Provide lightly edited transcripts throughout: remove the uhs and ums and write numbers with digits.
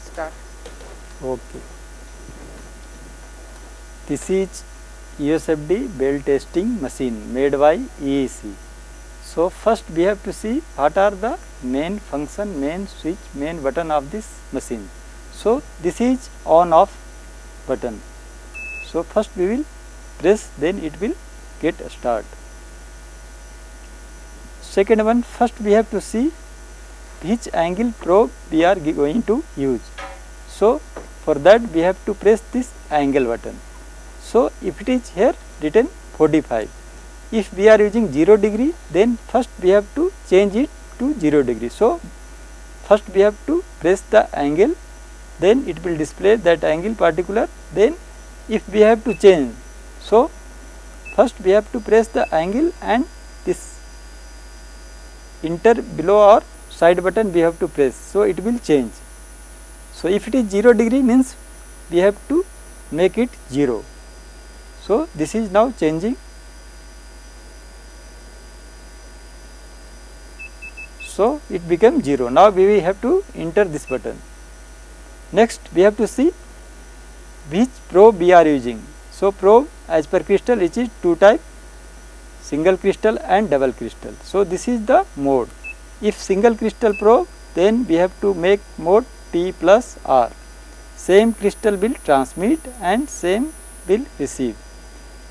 Start. Okay. This is USFD bell testing machine made by EEC. So first we have to see what are the main function, main switch, main button of this machine. So this is on off button. So first we will press, then it will get start. Second one, first we have to see which angle probe we are going to use. So for that we have to press this angle button. So if it is here written 45, if we are using 0 degree, then first we have to change it to 0 degree. So first we have to press the angle, then it will display that angle particular. Then if we have to change, so first we have to press the angle and this enter below or side button we have to press, so it will change. So if it is 0 degree means we have to make it 0. So this is now changing. So it became 0. Now we have to enter this button. Next we have to see which probe we are using. So probe as per crystal it is 2 type, single crystal and double crystal. So this is the mode. If single crystal probe, then we have to make mode T plus R. Same crystal will transmit and same will receive.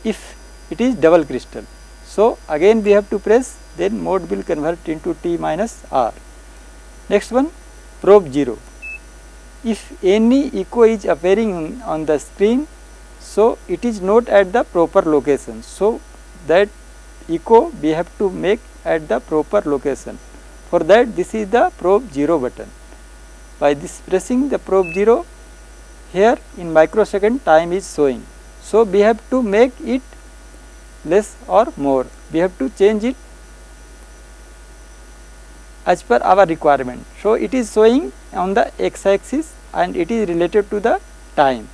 If it is double crystal, so again we have to press, then mode will convert into T minus R. Next one, probe 0. If any echo is appearing on the screen, so it is not at the proper location. So that echo we have to make at the proper location. For that this is the probe 0 button. By this pressing the probe 0, here in microsecond time is showing. So we have to make it less or more. We have to change it as per our requirement. So it is showing on the x axis and it is related to the time.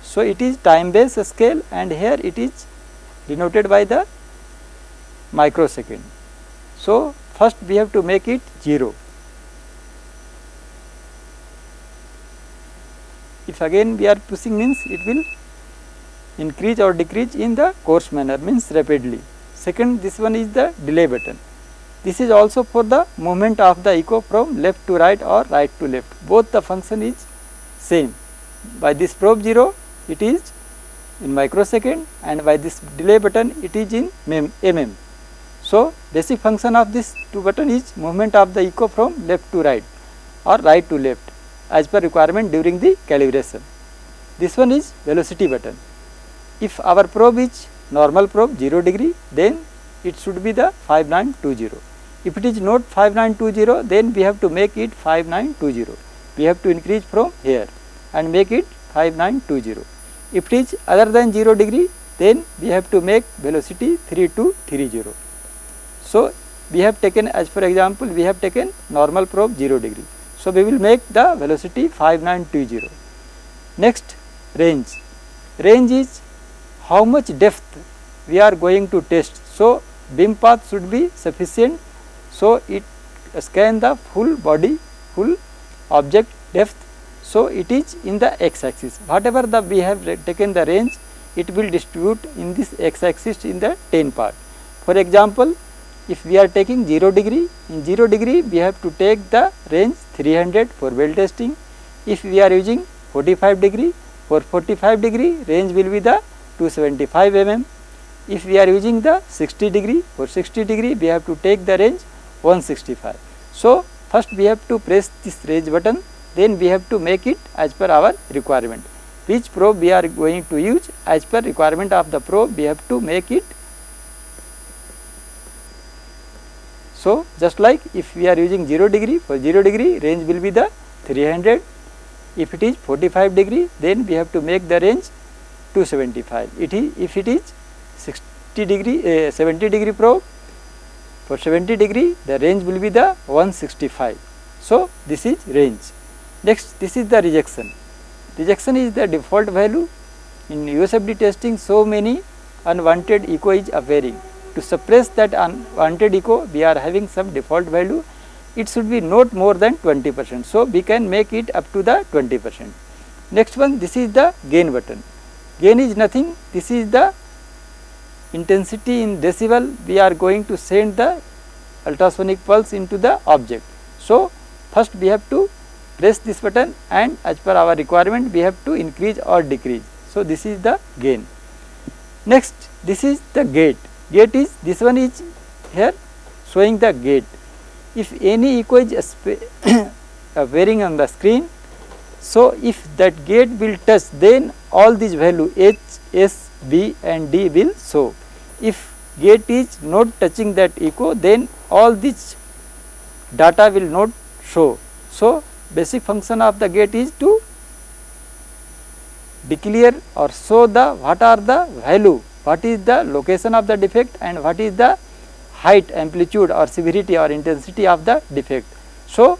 So it is time based scale and here it is denoted by the microsecond. So first we have to make it 0. If again we are pushing means it will increase or decrease in the course manner, means rapidly. Second, this one is the delay button. This is also for the movement of the echo from left to right or right to left. Both the function is same. By this probe 0 it is in microsecond and by this delay button it is in mm. So basic function of this two button is movement of the echo from left to right or right to left as per requirement during the calibration. This one is velocity button. If our probe is normal probe 0 degree, then it should be the 5920. If it is not 5920, then we have to make it 5920. We have to increase from here and make it 5920. If it is other than 0 degree, then we have to make velocity 3230. So we have taken, as for example, we have taken normal probe 0 degree. So we will make the velocity 5920. Next, range. Range is how much depth we are going to test. So beam path should be sufficient. So it scan the full body, full object depth. So it is in the x axis. Whatever the we have taken the range, it will distribute in this x axis in the 10 part. For example, if we are taking 0 degree, in 0 degree we have to take the range 300 for well testing. If we are using 45 degree, for 45 degree range will be the 275 mm. If we are using the 60 degree, for 60 degree we have to take the range 165. So first we have to press this range button, then we have to make it as per our requirement. Which probe we are going to use, as per requirement of the probe we have to make it. So just like if we are using 0 degree, for 0 degree range will be the 300. If it is 45 degree, then we have to make the range 275. If it is 60 degree, 70 degree probe, for 70 degree the range will be the 165. So this is range. Next, this is the rejection. Rejection is the default value. In USFD testing, so many unwanted echo is appearing. To suppress that unwanted echo, we are having some default value. it should be not more than 20%. So, we can make it up to the 20%. Next one, this is the gain button. Gain is nothing, this is the intensity in decibel we are going to send the ultrasonic pulse into the object. So, first we have to press this button and as per our requirement we have to increase or decrease. So, this is the gain. Next, this is the gate. Gate is, this one is here showing the gate. If any echo is appearing on the screen, so if that gate will touch, then all these value H, S, B and D will show. If gate is not touching that echo, then all this data will not show. So, basic function of the gate is to declare or show the what are the value, what is the location of the defect and what is the height, amplitude or severity or intensity of the defect. So,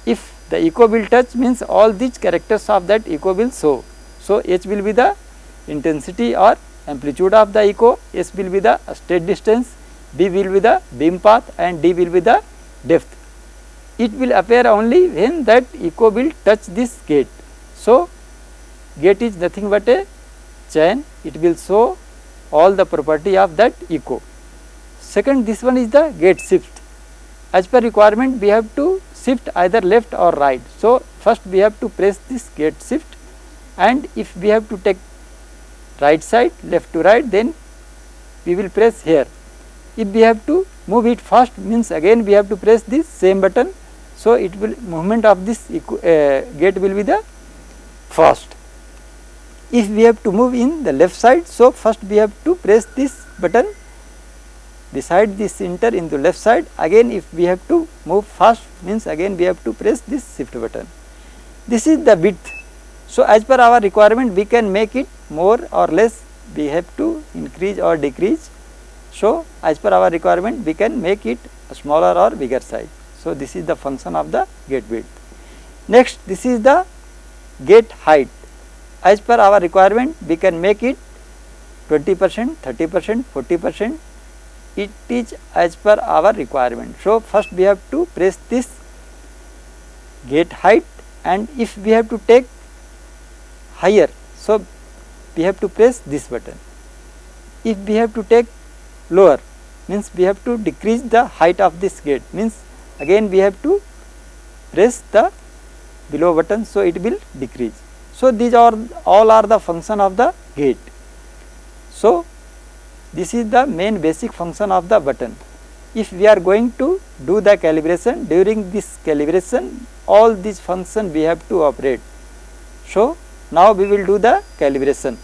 if the echo will touch means all these characters of that echo will show. So, H will be the intensity or amplitude of the echo, S will be the state distance, B will be the beam path and D will be the depth. It will appear only when that echo will touch this gate. So, gate is nothing but a chain, it will show all the property of that echo. Second, this one is the gate shift. As per requirement we have to shift either left or right. So, first we have to press this gate shift and if we have to take right side left to right, then we will press here. If we have to move it fast means again we have to press this same button. So, it will movement of this gate will be the fast. If we have to move in the left side, so first we have to press this button beside this center in the left side. Again if we have to move fast means again we have to press this shift button. This is the width. So, as per our requirement we can make it more or less, we have to increase or decrease. So, as per our requirement we can make it smaller or bigger size. So, this is the function of the gate width. Next, this is the gate height. As per our requirement we can make it 20%, 30%, 40%. It is as per our requirement. So, first we have to press this gate height and if we have to take higher, so we have to press this button. If we have to take lower means we have to decrease the height of this gate, means again we have to press the below button, so it will decrease. So, these are all are the function of the gate. So, this is the main basic function of the button. If we are going to do the calibration, during this calibration all these functions we have to operate. So, now we will do the calibration.